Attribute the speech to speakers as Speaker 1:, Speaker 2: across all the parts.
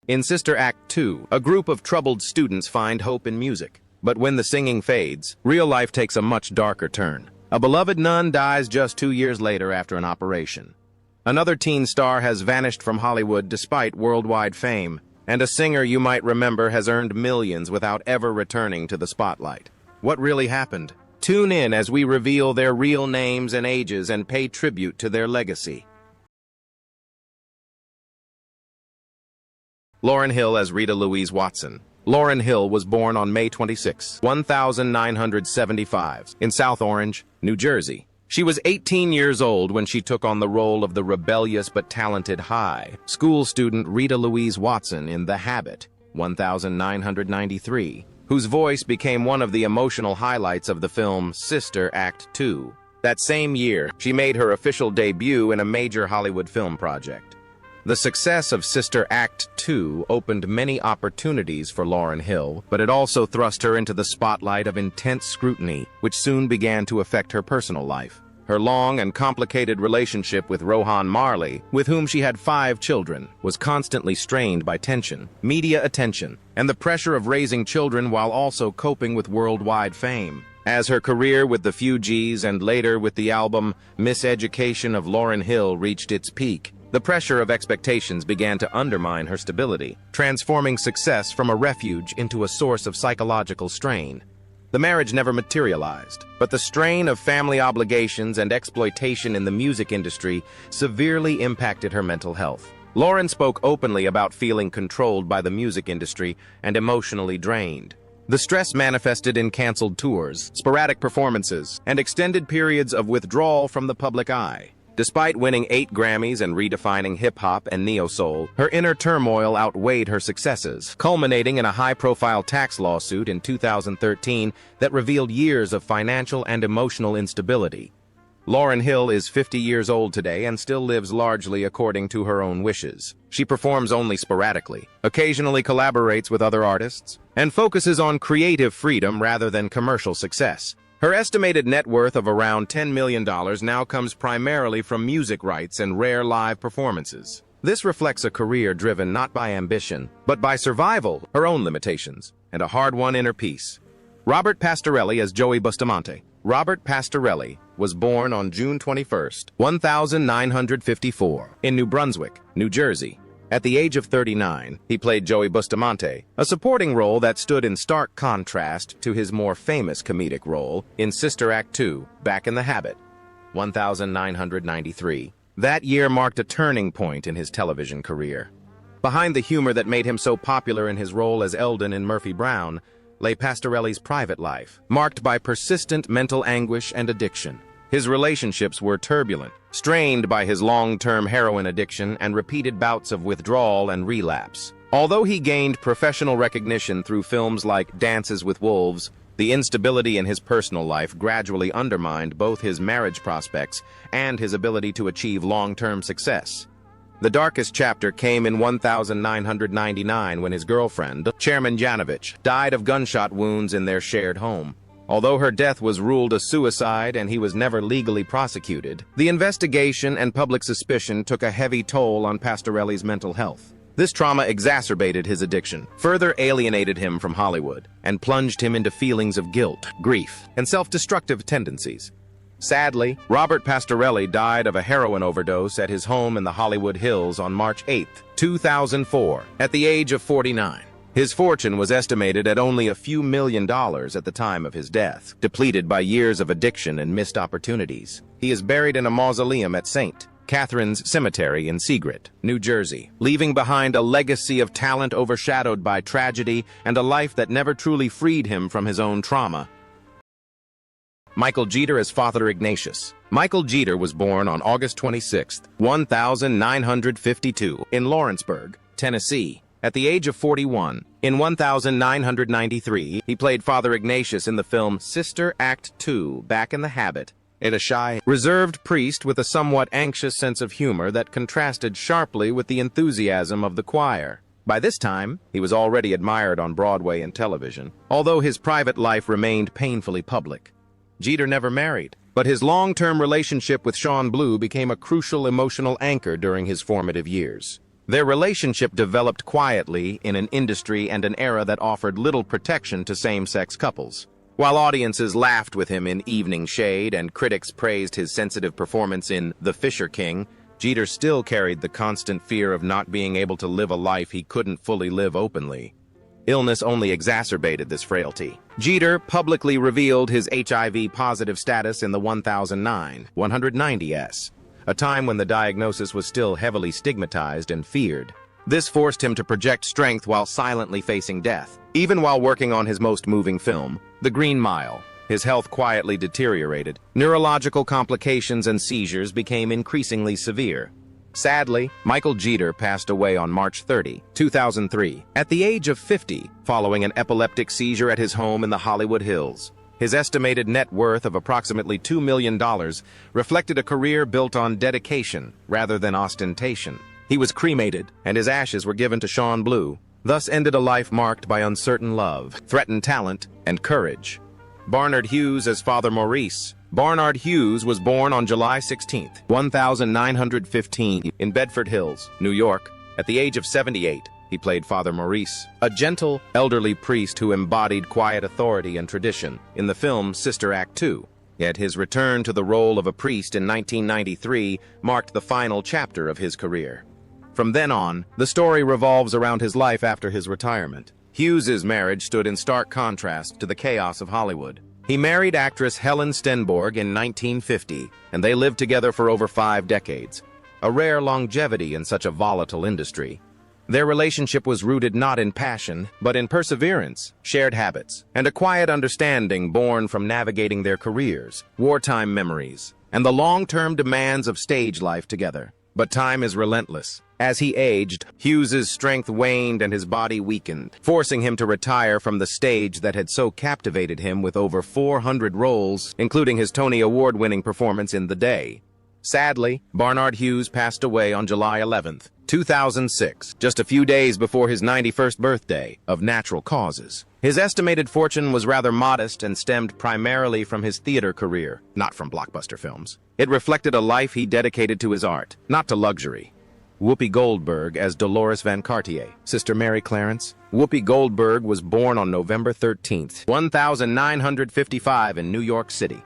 Speaker 1: In Sister Act 2, a group of troubled students find hope in music. But when the singing fades, real life takes a much darker turn. A beloved nun dies just 2 years later after an operation. Another teen star has vanished from Hollywood despite worldwide fame, and a singer you might remember has earned millions without ever returning to the spotlight. What really happened? Tune in as we reveal their real names and ages and pay tribute to their legacy. Lauryn Hill as Rita Louise Watson. Lauryn Hill was born on May 26, 1975, in South Orange, New Jersey. She was 18 years old when she took on the role of the rebellious but talented high school student Rita Louise Watson in The Habit, 1993, whose voice became one of the emotional highlights of the film Sister Act 2. That same year, she made her official debut in a major Hollywood film project. The success of Sister Act 2 opened many opportunities for Lauryn Hill, but it also thrust her into the spotlight of intense scrutiny, which soon began to affect her personal life. Her long and complicated relationship with Rohan Marley, with whom she had 5 children, was constantly strained by tension, media attention, and the pressure of raising children while also coping with worldwide fame. As her career with the Fugees and later with the album Miseducation of Lauryn Hill reached its peak, the pressure of expectations began to undermine her stability, transforming success from a refuge into a source of psychological strain. The marriage never materialized, but the strain of family obligations and exploitation in the music industry severely impacted her mental health. Lauryn spoke openly about feeling controlled by the music industry and emotionally drained. The stress manifested in canceled tours, sporadic performances, and extended periods of withdrawal from the public eye. Despite winning 8 Grammys and redefining hip-hop and neo-soul, her inner turmoil outweighed her successes, culminating in a high-profile tax lawsuit in 2013 that revealed years of financial and emotional instability. Lauryn Hill is 50 years old today and still lives largely according to her own wishes. She performs only sporadically, occasionally collaborates with other artists, and focuses on creative freedom rather than commercial success. Her estimated net worth of around $10 million now comes primarily from music rights and rare live performances. This reflects a career driven not by ambition, but by survival, her own limitations, and a hard-won inner peace. Robert Pastorelli as Joey Bustamante. Robert Pastorelli was born on June 21, 1954, in New Brunswick, New Jersey. At the age of 39, he played Joey Bustamante, a supporting role that stood in stark contrast to his more famous comedic role in Sister Act 2, Back in the Habit, 1993. That year marked a turning point in his television career. Behind the humor that made him so popular in his role as Eldon in Murphy Brown lay Pastorelli's private life, marked by persistent mental anguish and addiction. His relationships were turbulent, strained by his long-term heroin addiction and repeated bouts of withdrawal and relapse. Although he gained professional recognition through films like Dances with Wolves, the instability in his personal life gradually undermined both his marriage prospects and his ability to achieve long-term success. The darkest chapter came in 1999 when his girlfriend, Chairman Janovich, died of gunshot wounds in their shared home. Although her death was ruled a suicide and he was never legally prosecuted, the investigation and public suspicion took a heavy toll on Pastorelli's mental health. This trauma exacerbated his addiction, further alienated him from Hollywood, and plunged him into feelings of guilt, grief, and self-destructive tendencies. Sadly, Robert Pastorelli died of a heroin overdose at his home in the Hollywood Hills on March 8, 2004, at the age of 49. His fortune was estimated at only a few $1 million at the time of his death, depleted by years of addiction and missed opportunities. He is buried in a mausoleum at St. Catherine's Cemetery in Seagirt, New Jersey, leaving behind a legacy of talent overshadowed by tragedy and a life that never truly freed him from his own trauma. Michael Jeter as Father Ignatius. Michael Jeter was born on August 26, 1952, in Lawrenceburg, Tennessee. At the age of 41, in 1993, he played Father Ignatius in the film Sister Act 2, Back in the Habit, a shy, reserved priest with a somewhat anxious sense of humor that contrasted sharply with the enthusiasm of the choir. By this time, he was already admired on Broadway and television, although his private life remained painfully public. Jeter never married, but his long-term relationship with Sean Blue became a crucial emotional anchor during his formative years. Their relationship developed quietly in an industry and an era that offered little protection to same-sex couples. While audiences laughed with him in Evening Shade and critics praised his sensitive performance in The Fisher King, Jeter still carried the constant fear of not being able to live a life he couldn't fully live openly. Illness only exacerbated this frailty. Jeter publicly revealed his HIV-positive status in the 190s, a time when the diagnosis was still heavily stigmatized and feared. This forced him to project strength while silently facing death. Even while working on his most moving film, The Green Mile, his health quietly deteriorated. Neurological complications and seizures became increasingly severe. Sadly, Michael Jeter passed away on March 30, 2003, at the age of 50, following an epileptic seizure at his home in the Hollywood Hills. His estimated net worth of approximately $2 million reflected a career built on dedication rather than ostentation. He was cremated, and his ashes were given to Sean Blue. Thus ended a life marked by uncertain love, threatened talent, and courage. Barnard Hughes as Father Maurice. Barnard Hughes was born on July 16, 1915, in Bedford Hills, New York. At the age of 78, he played Father Maurice, a gentle, elderly priest who embodied quiet authority and tradition in the film Sister Act 2. Yet his return to the role of a priest in 1993 marked the final chapter of his career. From then on, the story revolves around his life after his retirement. Hughes's marriage stood in stark contrast to the chaos of Hollywood. He married actress Helen Stenborg in 1950, and they lived together for over 5 decades, a rare longevity in such a volatile industry. Their relationship was rooted not in passion, but in perseverance, shared habits, and a quiet understanding born from navigating their careers, wartime memories, and the long-term demands of stage life together. But time is relentless. As he aged, Hughes's strength waned and his body weakened, forcing him to retire from the stage that had so captivated him with over 400 roles, including his Tony Award-winning performance in The Day. Sadly, Barnard Hughes passed away on July 11, 2006, just a few days before his 91st birthday, of natural causes. His estimated fortune was rather modest and stemmed primarily from his theater career, not from blockbuster films. It reflected a life he dedicated to his art, not to luxury. Whoopi Goldberg as Dolores Van Cartier, Sister Mary Clarence. Whoopi Goldberg was born on November 13, 1955 in New York City.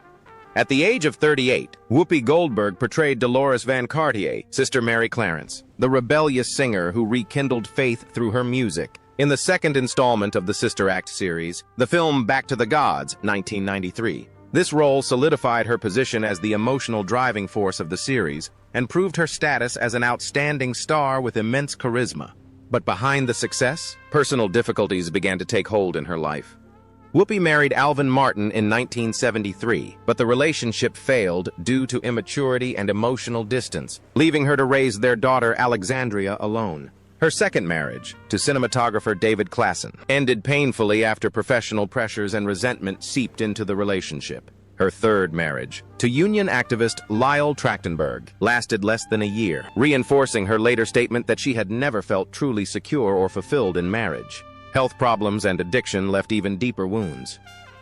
Speaker 1: At the age of 38, Whoopi Goldberg portrayed Dolores Van Cartier, Sister Mary Clarence, the rebellious singer who rekindled faith through her music. In the second installment of the Sister Act series, the film Back to the Gods, 1993, this role solidified her position as the emotional driving force of the series and proved her status as an outstanding star with immense charisma. But behind the success, personal difficulties began to take hold in her life. Whoopi married Alvin Martin in 1973, but the relationship failed due to immaturity and emotional distance, leaving her to raise their daughter Alexandria alone. Her second marriage, to cinematographer David Klassen, ended painfully after professional pressures and resentment seeped into the relationship. Her third marriage, to union activist Lyle Trachtenberg, lasted less than a year, reinforcing her later statement that she had never felt truly secure or fulfilled in marriage. Health problems and addiction left even deeper wounds.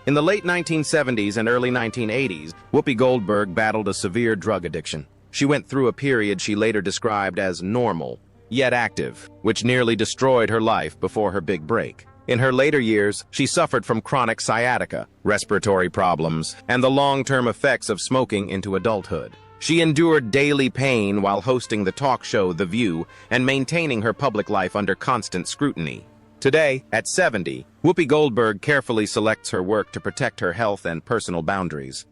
Speaker 1: In the late 1970s and early 1980s, Whoopi Goldberg battled a severe drug addiction. She went through a period she later described as normal, yet active, which nearly destroyed her life before her big break. In her later years, she suffered from chronic sciatica, respiratory problems, and the long-term effects of smoking into adulthood. She endured daily pain while hosting the talk show The View and maintaining her public life under constant scrutiny. Today, at 70, Whoopi Goldberg carefully selects her work to protect her health and personal boundaries.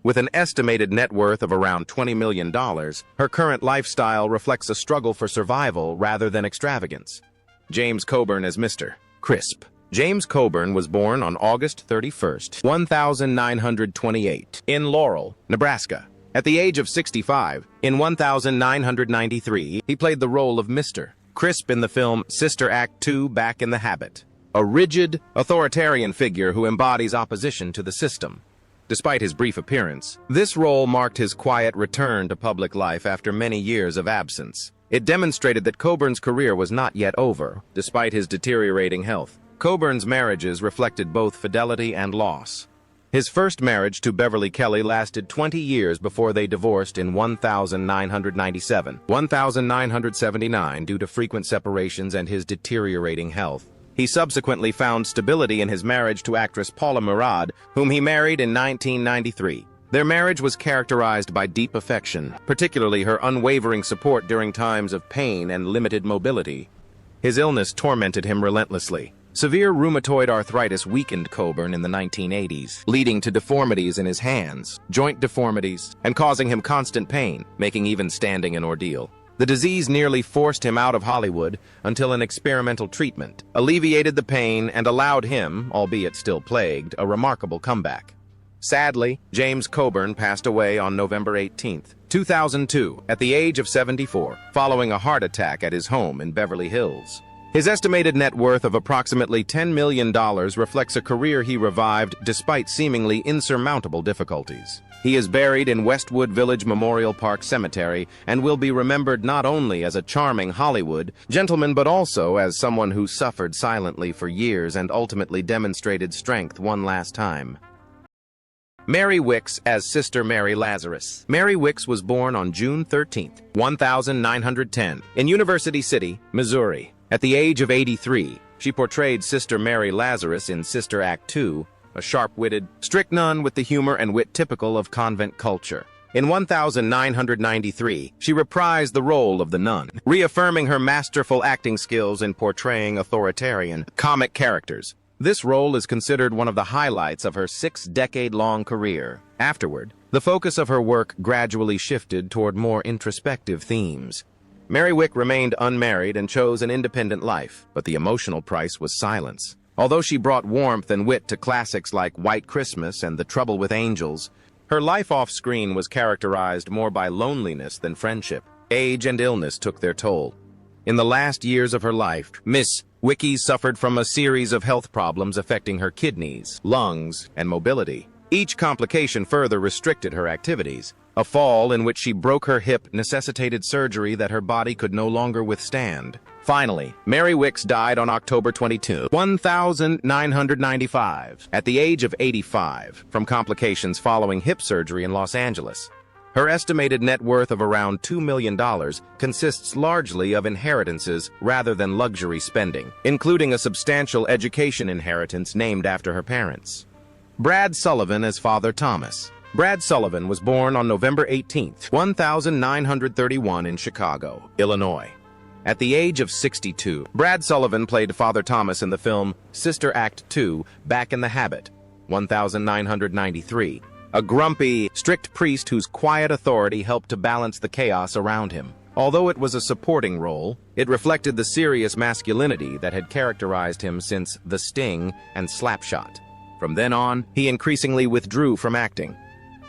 Speaker 1: With an estimated net worth of around $20 million, her current lifestyle reflects a struggle for survival rather than extravagance. James Coburn as Mr. Crisp. James Coburn was born on August 31, 1928, in Laurel, Nebraska. At the age of 65, in 1993, he played the role of Mr. Crisp in the film Sister Act 2 Back in the Habit, a rigid, authoritarian figure who embodies opposition to the system. Despite his brief appearance, this role marked his quiet return to public life after many years of absence. It demonstrated that Coburn's career was not yet over, despite his deteriorating health. Coburn's marriages reflected both fidelity and loss. His first marriage to Beverly Kelly lasted 20 years before they divorced in 1979 due to frequent separations and his deteriorating health. He subsequently found stability in his marriage to actress Paula Murad, whom he married in 1993. Their marriage was characterized by deep affection, particularly her unwavering support during times of pain and limited mobility. His illness tormented him relentlessly. Severe rheumatoid arthritis weakened Coburn in the 1980s, leading to deformities in his hands, joint deformities, and causing him constant pain, making even standing an ordeal. The disease nearly forced him out of Hollywood until an experimental treatment alleviated the pain and allowed him, albeit still plagued, a remarkable comeback. Sadly, James Coburn passed away on November 18, 2002, at the age of 74, following a heart attack at his home in Beverly Hills. His estimated net worth of approximately $10 million reflects a career he revived despite seemingly insurmountable difficulties. He is buried in Westwood Village Memorial Park Cemetery and will be remembered not only as a charming Hollywood gentleman but also as someone who suffered silently for years and ultimately demonstrated strength one last time. Mary Wickes as Sister Mary Lazarus. Mary Wickes was born on June 13, 1910, in University City, Missouri. At the age of 83, she portrayed Sister Mary Lazarus in Sister Act 2, a sharp-witted, strict nun with the humor and wit typical of convent culture. In 1993, she reprised the role of the nun, reaffirming her masterful acting skills in portraying authoritarian, comic characters. This role is considered one of the highlights of her 6-decade-long career. Afterward, the focus of her work gradually shifted toward more introspective themes. Mary Wick remained unmarried and chose an independent life, but the emotional price was silence. Although she brought warmth and wit to classics like White Christmas and The Trouble with Angels, her life off-screen was characterized more by loneliness than friendship. Age and illness took their toll. In the last years of her life, Miss Wickes suffered from a series of health problems affecting her kidneys, lungs, and mobility. Each complication further restricted her activities. A fall in which she broke her hip necessitated surgery that her body could no longer withstand. Finally, Mary Wickes died on October 22, 1995, at the age of 85, from complications following hip surgery in Los Angeles. Her estimated net worth of around $2 million consists largely of inheritances rather than luxury spending, including a substantial education inheritance named after her parents. Brad Sullivan as Father Thomas. Brad Sullivan was born on November 18, 1931 in Chicago, Illinois. At the age of 62, Brad Sullivan played Father Thomas in the film Sister Act 2, Back in the Habit, 1993, a grumpy, strict priest whose quiet authority helped to balance the chaos around him. Although it was a supporting role, it reflected the serious masculinity that had characterized him since The Sting and Slapshot. From then on, he increasingly withdrew from acting.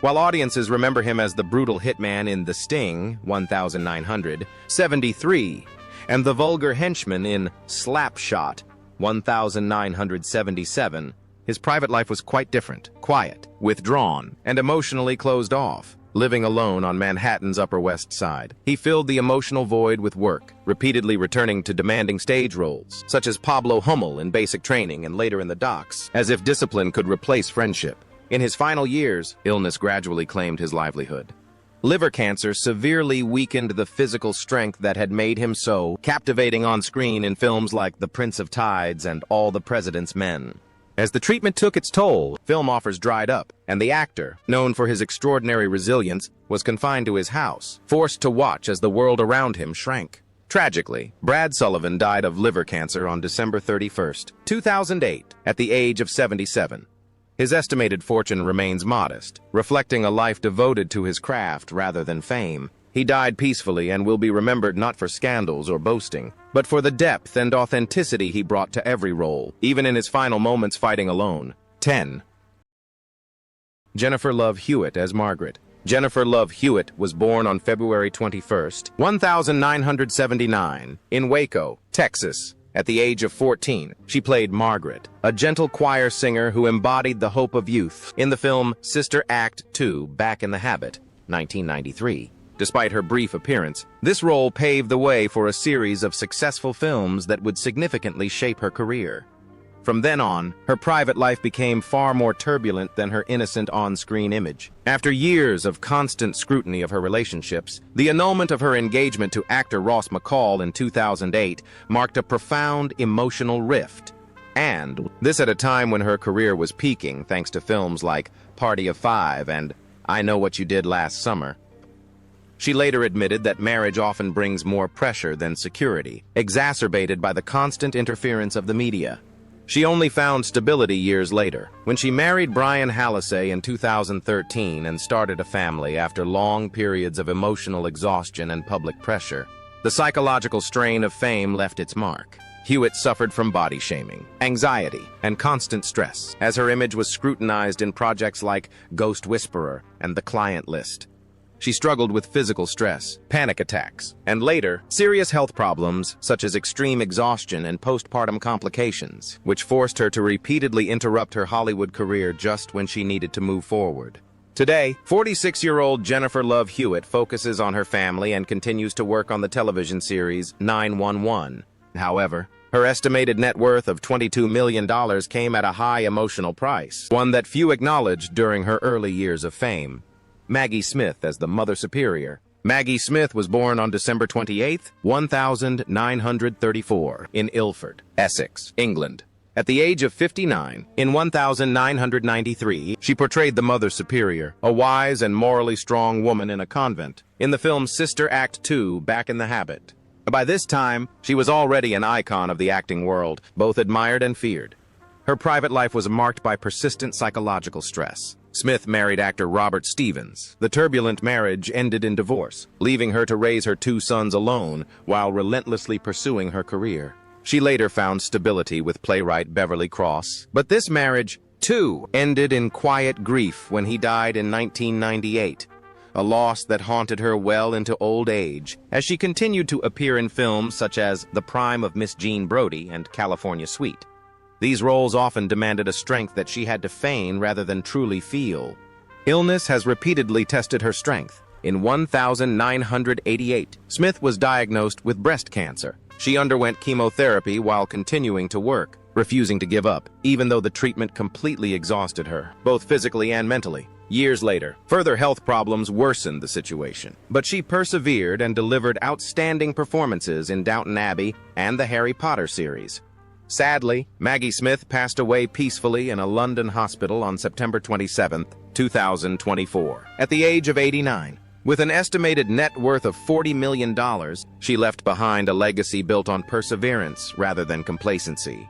Speaker 1: While audiences remember him as the brutal hitman in The Sting, 1973, and the vulgar henchman in Slapshot, 1977, his private life was quite different, quiet, withdrawn, and emotionally closed off. Living alone on Manhattan's Upper West Side, he filled the emotional void with work, repeatedly returning to demanding stage roles, such as Pablo Hummel in Basic Training and later in The Docks, as if discipline could replace friendship. In his final years, illness gradually claimed his livelihood. Liver cancer severely weakened the physical strength that had made him so captivating on screen in films like The Prince of Tides and All the President's Men. As the treatment took its toll, film offers dried up, and the actor, known for his extraordinary resilience, was confined to his house, forced to watch as the world around him shrank. Tragically, Brad Sullivan died of liver cancer on December 31, 2008, at the age of 77. His estimated fortune remains modest, reflecting a life devoted to his craft rather than fame. He died peacefully and will be remembered not for scandals or boasting, but for the depth and authenticity he brought to every role, even in his final moments fighting alone. 10. Jennifer Love Hewitt as Margaret. Jennifer Love Hewitt was born on February 21, 1979, in Waco, Texas. At the age of 14, she played Margaret, a gentle choir singer who embodied the hope of youth in the film Sister Act 2, Back in the Habit, 1993. Despite her brief appearance, this role paved the way for a series of successful films that would significantly shape her career. From then on, her private life became far more turbulent than her innocent on-screen image. After years of constant scrutiny of her relationships, the annulment of her engagement to actor Ross McCall in 2008 marked a profound emotional rift. And this at a time when her career was peaking thanks to films like Party of Five and I Know What You Did Last Summer. She later admitted that marriage often brings more pressure than security, exacerbated by the constant interference of the media. She only found stability years later, when she married Brian Hallisey in 2013 and started a family after long periods of emotional exhaustion and public pressure. The psychological strain of fame left its mark. Hewitt suffered from body shaming, anxiety, and constant stress, as her image was scrutinized in projects like Ghost Whisperer and The Client List. She struggled with physical stress, panic attacks, and later, serious health problems such as extreme exhaustion and postpartum complications, which forced her to repeatedly interrupt her Hollywood career just when she needed to move forward. Today, 46-year-old Jennifer Love Hewitt focuses on her family and continues to work on the television series 911. However, her estimated net worth of $22 million came at a high emotional price, one that few acknowledged during her early years of fame. Maggie Smith as the Mother Superior. Maggie Smith was born on December 28, 1934, in Ilford, Essex, England. At the age of 59, in 1993, she portrayed the Mother Superior, a wise and morally strong woman in a convent, in the film Sister Act 2, Back in the Habit. By this time, she was already an icon of the acting world, both admired and feared. Her private life was marked by persistent psychological stress. Smith married actor Robert Stevens. The turbulent marriage ended in divorce, leaving her to raise her two sons alone while relentlessly pursuing her career. She later found stability with playwright Beverly Cross, but this marriage, too, ended in quiet grief when he died in 1998, a loss that haunted her well into old age, as she continued to appear in films such as The Prime of Miss Jean Brodie and California Suite. These roles often demanded a strength that she had to feign rather than truly feel. Illness has repeatedly tested her strength. In 1988, Smith was diagnosed with breast cancer. She underwent chemotherapy while continuing to work, refusing to give up, even though the treatment completely exhausted her, both physically and mentally. Years later, further health problems worsened the situation, but she persevered and delivered outstanding performances in Downton Abbey and the Harry Potter series. Sadly, Maggie Smith passed away peacefully in a London hospital on September 27, 2024, at the age of 89. With an estimated net worth of $40 million, she left behind a legacy built on perseverance rather than complacency.